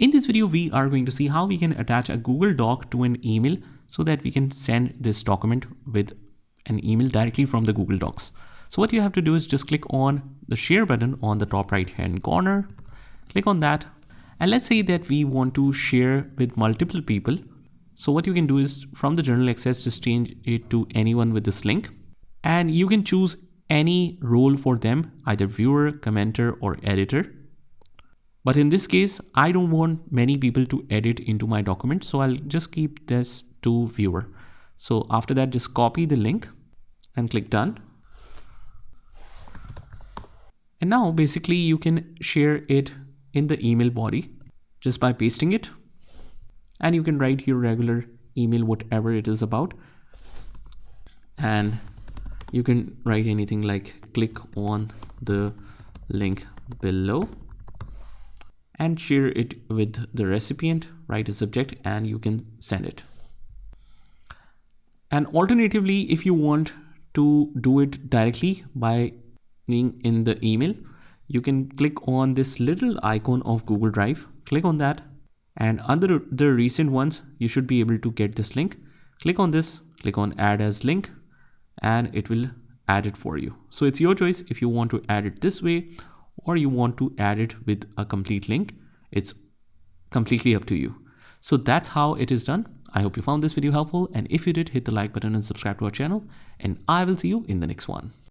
In this video, we are going to see how we can attach a Google Doc to an email so that we can send this document with an email directly from the Google Docs. So what you have to do is just click on the share button on the top right hand corner, click on that. And let's say that we want to share with multiple people. So what you can do is from the general access, just change it to anyone with this link. And you can choose any role for them, either viewer, commenter, or editor. But in this case, I don't want many people to edit into my document. So I'll just keep this to viewer. So after that, just copy the link and click done. And now basically you can share it in the email body just by pasting it. And you can write your regular email, whatever it is about. And you can write anything like click on the link below and share it with the recipient, write a subject, and you can send it. And alternatively, if you want to do it directly by being in the email, you can click on this little icon of Google Drive, click on that, and under the recent ones, you should be able to get this link. Click on this, click on add as link, and it will add it for you. So it's your choice if you want to add it this way or you want to add it with a complete link. It's completely up to you. So that's how it is done. I hope you found this video helpful, and if you did, hit the like button and subscribe to our channel, and I will see you in the next one.